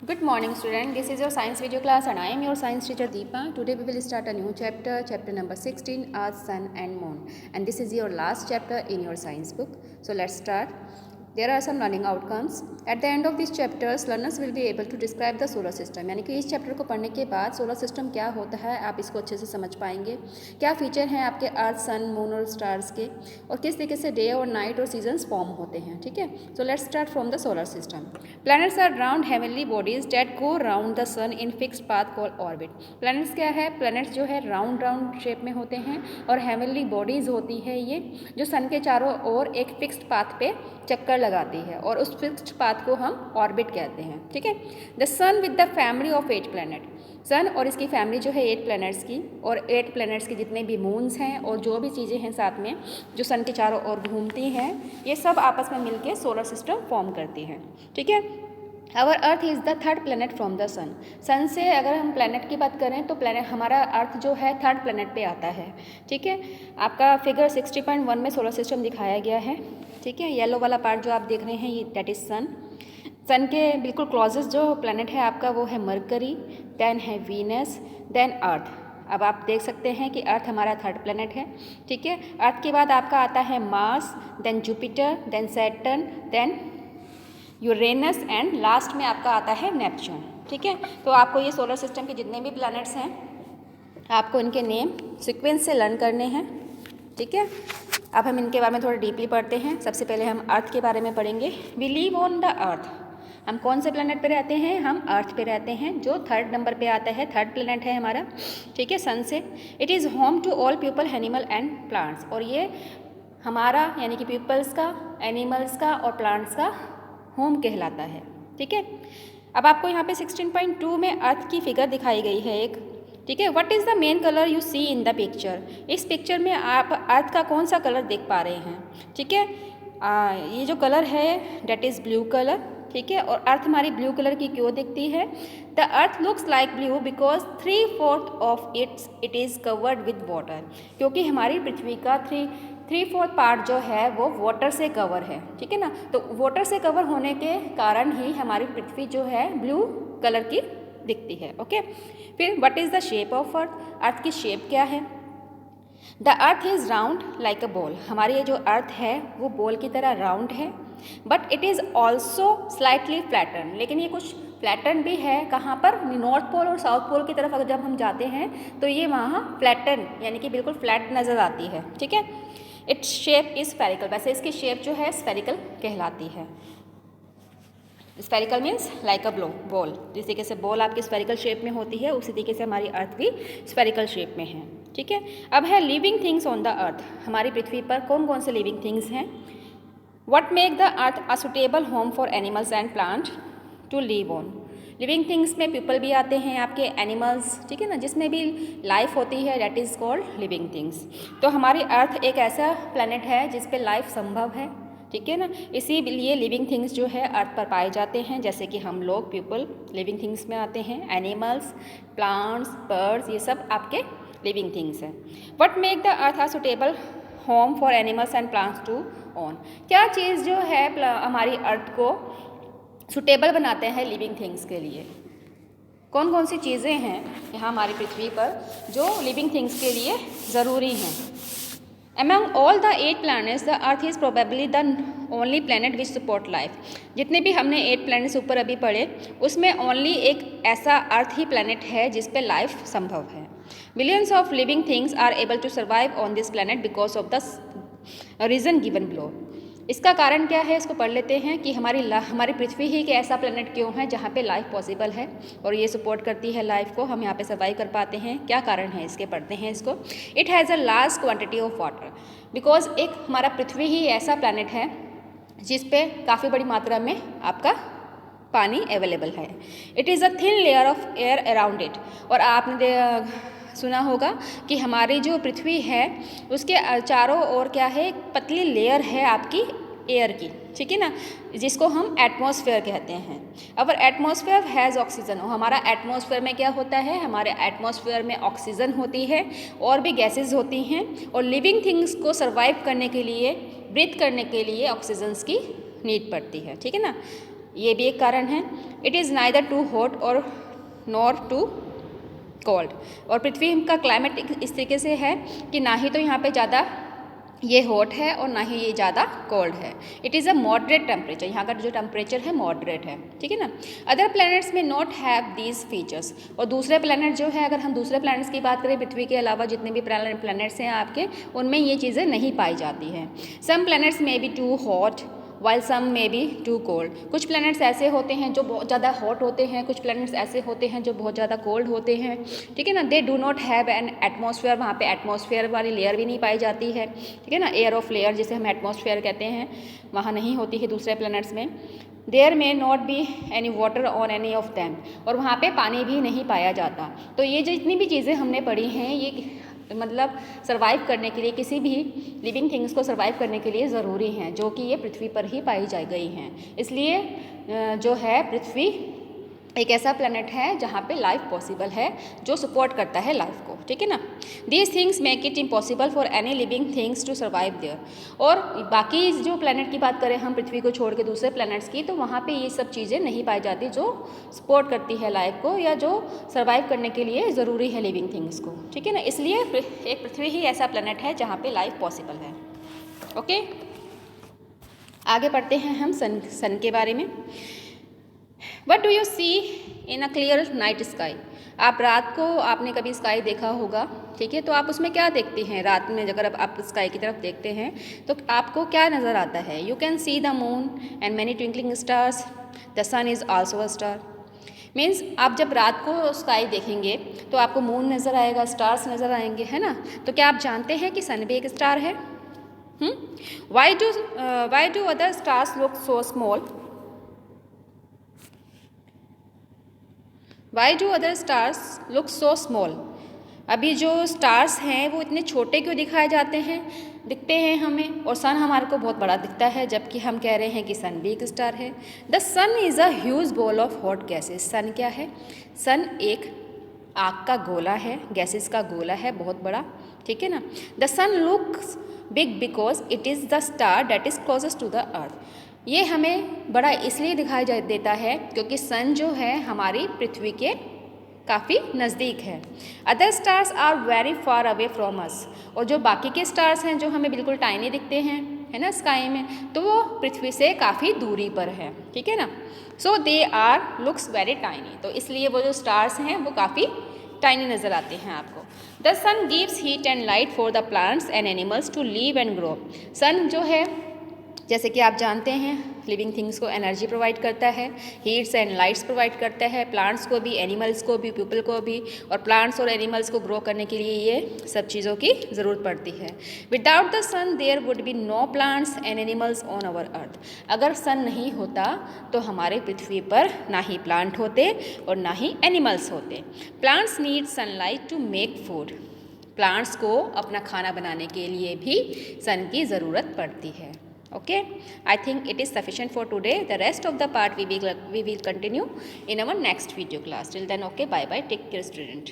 Good morning, student. This is your science video class, and I am your science teacher Deepa. Today we will start a new chapter number 16, Earth, Sun, and Moon. And this is your last chapter in your science book. So let's start. There are some learning outcomes. At the end of these chapters, learners will be able to describe the solar system. यानी कि इस chapter को पढ़ने के बाद solar system क्या होता है आप इसको अच्छे से समझ पाएंगे, क्या फीचर हैं आपके अर्थ, सन, मून और स्टार्स के, और किस तरीके से डे और नाइट और सीजन्स फॉर्म होते हैं. ठीक है, so let's start from the solar system. Planets are round heavenly bodies that go round the sun in fixed path called orbit. Planets क्या है? प्लैनेट्स जो है राउंड शेप में होते हैं और हेवनली बॉडीज होती है ये, जो सन के चारों ओर एक फिक्स्ड पाथ पे चक्कर लगाती है और उस फिक्स्ड पाथ को हम ऑर्बिट कहते हैं. ठीक है. The sun with the family of 8 planet. Sun और इसकी फैमिली जो है 8 प्लैनेट्स की, और 8 प्लैनेट्स के जितने भी मून्स हैं और जो भी चीज़ें हैं साथ में जो सन के चारों ओर घूमती हैं, ये सब आपस में मिलके सोलर सिस्टम फॉर्म करती हैं. ठीक है. Our earth is the third planet from the sun. Sun से अगर हम प्लैनेट की बात करें तो प्लैनेट हमारा अर्थ जो है थर्ड प्लैनेट पे आता है. ठीक है. आपका फिगर 60.1 में सोलर सिस्टम दिखाया गया है. ठीक है. येलो वाला पार्ट जो आप देख रहे हैं ये दैट इज़ सन. सन के बिल्कुल क्लोजेस्ट जो प्लैनेट है आपका वो है मरकरी, देन है वीनस, देन अर्थ. अब आप देख सकते हैं कि अर्थ हमारा थर्ड प्लैनेट है. ठीक है. अर्थ के बाद आपका आता है Mars, then Jupiter, then Saturn, then Uranus and last में आपका आता है नेपच्यून. ठीक है. तो आपको ये सोलर सिस्टम के जितने भी प्लैनेट्स हैं आपको इनके नेम सीक्वेंस से लर्न करने हैं. ठीक है. अब हम इनके बारे में थोड़ा डीपली पढ़ते हैं. सबसे पहले हम अर्थ के बारे में पढ़ेंगे. We live on the Earth. हम कौन से प्लैनेट पे रहते हैं? हम अर्थ पे रहते हैं जो थर्ड नंबर पे आता है, थर्ड प्लैनेट है हमारा. ठीक है. सन से. It is home to all people, animal and plants. और ये हमारा यानी कि पीपल्स का, एनिमल्स का और प्लांट्स का होम कहलाता है. ठीक है. अब आपको यहाँ पे 16.2 में अर्थ की फिगर दिखाई गई है एक. ठीक है. What is the main colour you see in the picture. इस पिक्चर में आप अर्थ का कौन सा कलर देख पा रहे हैं? ठीक है. ये जो कलर है डेट इज़ ब्लू कलर. ठीक है. और अर्थ हमारी ब्लू कलर की क्यों दिखती है? The earth looks like blue because 3/4 of it is covered with water. क्योंकि हमारी पृथ्वी का 3/4 पार्ट जो है वो वाटर से कवर है. ठीक है ना. तो वाटर से कवर होने के कारण ही हमारी पृथ्वी जो है ब्लू कलर की दिखती है. ओके. फिर what is the shape of earth. Earth की शेप क्या है? The earth is round like a ball. हमारी ये जो अर्थ है वो बॉल की तरह राउंड है. But it is also slightly flatten. लेकिन ये कुछ फ्लैटन भी है. कहाँ पर? नॉर्थ पोल और साउथ पोल की तरफ अगर जब हम जाते हैं तो ये वहाँ फ्लैटन यानी कि बिल्कुल फ्लैट नज़र आती है. ठीक है. Its shape is spherical. वैसे इसकी शेप जो है स्फेरिकल कहलाती है. Spherical means like a ball. जिस तरीके से बॉल आपकी स्फेरिकल शेप में होती है उसी तरीके से हमारी अर्थ भी स्फेरिकल शेप में है. ठीक है. अब है living things on the Earth. हमारी पृथ्वी पर कौन कौन से लिविंग थिंग्स हैं? What make the Earth a suitable home for animals and plant to live on. Living things में पीपल भी आते हैं, आपके एनिमल्स. ठीक है ना. जिसमें भी लाइफ होती है that is called living things. तो हमारी अर्थ एक ऐसा प्लैनेट है जिस पे लाइफ संभव है. ठीक है ना. इसीलिए लिविंग थिंग्स जो है अर्थ पर पाए जाते हैं. जैसे कि हम लोग पीपल लिविंग थिंग्स में आते हैं. एनिमल्स, प्लांट्स, बर्ड्स, ये सब आपके लिविंग थिंग्स हैं. What make the Earth a suitable home for animals and plants to on. क्या चीज़ जो है हमारी अर्थ को सुटेबल बनाते हैं लिविंग थिंग्स के लिए? कौन कौन सी चीज़ें हैं यहाँ हमारी पृथ्वी पर जो लिविंग थिंग्स के लिए ज़रूरी हैं? Among all the 8 planets, the Earth is probably the only planet which support life. जितने भी हमने 8 planets ऊपर अभी पढ़े उसमें ओनली एक ऐसा अर्थ ही प्लैनेट है जिस पे लाइफ संभव है. Billions of living things are able to survive on this planet because of the reason given below. इसका कारण क्या है इसको पढ़ लेते हैं कि हमारी पृथ्वी ही एक ऐसा प्लैनेट क्यों है जहाँ पे लाइफ पॉसिबल है और ये सपोर्ट करती है लाइफ को. हम यहाँ पे सर्वाइव कर पाते हैं. क्या कारण है इसके? पढ़ते हैं इसको. It has a large quantity of water. Because एक हमारा पृथ्वी ही ऐसा प्लैनेट है जिस पे काफ़ी बड़ी मात्रा में आपका पानी अवेलेबल है. It is a thin layer of air around it. और आपने सुना होगा कि हमारी जो पृथ्वी है उसके चारों ओर क्या है? एक पतली लेयर है आपकी एयर की. ठीक है ना. जिसको हम एटमॉस्फेयर कहते हैं. अवर एटमॉस्फेयर हैज़ ऑक्सीजन. और हमारा एटमॉस्फेयर में क्या होता है? हमारे एटमॉस्फेयर में ऑक्सीजन होती है और भी गैसेज होती हैं. और लिविंग थिंग्स को सर्वाइव करने के लिए, ब्रीथ करने के लिए ऑक्सीजन्स की नीड पड़ती है. ठीक है ना. ये भी एक कारण है। It is neither too hot और नॉर टू कोल्ड। और पृथ्वी का क्लाइमेट इस तरीके से है कि ना ही तो यहाँ पे ज़्यादा ये हॉट है और ना ही ये ज़्यादा कोल्ड है। It is a moderate temperature, यहाँ का जो टेम्परेचर है मॉडरेट है, ठीक है ना। अदर प्लैनेट्स में नॉट हैव दीज फीचर्स। और दूसरे प्लैनेट जो है, अगर हम दूसरे प्लैनेट्स की बात करें, पृथ्वी के अलावा जितने भी प्लैनेट्स हैं आपके, उनमें ये चीज़ें नहीं पाई जाती हैं। सम प्लैनेट्स में be too hot while some में बी टू कोल्ड। कुछ प्लैनेट्स ऐसे होते हैं जो बहुत ज़्यादा हॉट होते हैं, कुछ प्लैनेट्स ऐसे होते हैं जो बहुत ज़्यादा कोल्ड होते हैं, ठीक है ना। They do not have an atmosphere, वहाँ पे एटमॉस्फेयर वाली लेयर भी नहीं पाई जाती है, ठीक है ना। एयर ऑफ लेयर जिसे हम एटमॉस्फेयर कहते हैं, वहाँ नहीं होती है दूसरे प्लैनेट्स में। देयर में not be any water on any of them, और वहाँ पे पानी भी नहीं पाया जाता। तो ये जितनी भी चीज़ें हमने पढ़ी हैं, ये मतलब सर्वाइव करने के लिए, किसी भी लिविंग थिंग्स को सर्वाइव करने के लिए ज़रूरी हैं, जो कि ये पृथ्वी पर ही पाई जा गई हैं। इसलिए जो है पृथ्वी एक ऐसा प्लैनेट है जहाँ पे लाइफ पॉसिबल है, जो सपोर्ट करता है लाइफ को, ठीक है ना। These things make it impossible for any living things to survive there. और बाकी जो प्लैनेट की बात करें हम, पृथ्वी को छोड़ के दूसरे प्लैनेट्स की, तो वहाँ पे ये सब चीज़ें नहीं पाई जाती जो सपोर्ट करती है लाइफ को, या जो सर्वाइव करने के लिए ज़रूरी है लिविंग थिंग्स को, ठीक है ना। इसलिए एक पृथ्वी ही ऐसा प्लैनेट है जहाँ पे लाइफ पॉसिबल है। ओके, आगे पढ़ते हैं हम सन के बारे में। What do you see in a clear night sky? आप रात को, आपने कभी स्काई देखा होगा, ठीक है, तो आप उसमें क्या देखते हैं रात में? अगर आप स्काई की तरफ देखते हैं तो आपको क्या नज़र आता है? You can see the moon and many twinkling stars, the sun is also a star. Means आप जब रात को स्काई देखेंगे तो आपको मून नज़र आएगा, स्टार्स नज़र आएंगे, है ना। तो क्या आप जानते हैं कि सन भी एक स्टार है? Why do other stars look so small? Why do other stars look so small? अभी जो स्टार्स हैं वो इतने छोटे क्यों दिखते हैं हमें, और सन हमारे को बहुत बड़ा दिखता है, जबकि हम कह रहे हैं कि सन भी एक स्टार है। The sun is a huge ball of hot gases. Sun क्या है? सन एक आग का गोला है, गैसेस का गोला है बहुत बड़ा, ठीक है ना। The sun looks big because it is the star that is closest to the Earth. ये हमें बड़ा इसलिए दिखाई देता है क्योंकि सन जो है हमारी पृथ्वी के काफ़ी नज़दीक है। Other stars are very far away from us. और जो बाकी के स्टार्स हैं जो हमें बिल्कुल टाइनी दिखते हैं, है ना, स्काई में, तो वो पृथ्वी से काफ़ी दूरी पर है, ठीक है ना। So they are looks very tiny. तो इसलिए वो जो स्टार्स हैं वो काफ़ी टाइनी नज़र आते हैं आपको। The sun gives heat and light for the plants and animals to live and grow. Sun जो है, जैसे कि आप जानते हैं, लिविंग थिंग्स को एनर्जी प्रोवाइड करता है, हीट्स एंड लाइट्स प्रोवाइड करता है, प्लांट्स को भी, एनिमल्स को भी, पीपल को भी। और प्लांट्स और एनिमल्स को ग्रो करने के लिए ये सब चीज़ों की ज़रूरत पड़ती है। Without the sun there would be no plants and animals on our earth. अगर सन नहीं होता तो हमारे पृथ्वी पर ना ही प्लांट होते और ना ही एनिमल्स होते। Plants need sunlight to make food. Plants को अपना खाना बनाने के लिए भी सन की ज़रूरत पड़ती है। Okay, I think it is sufficient for today. The rest of the part we will continue in our next video class. Till then, okay, bye bye. Take care, student.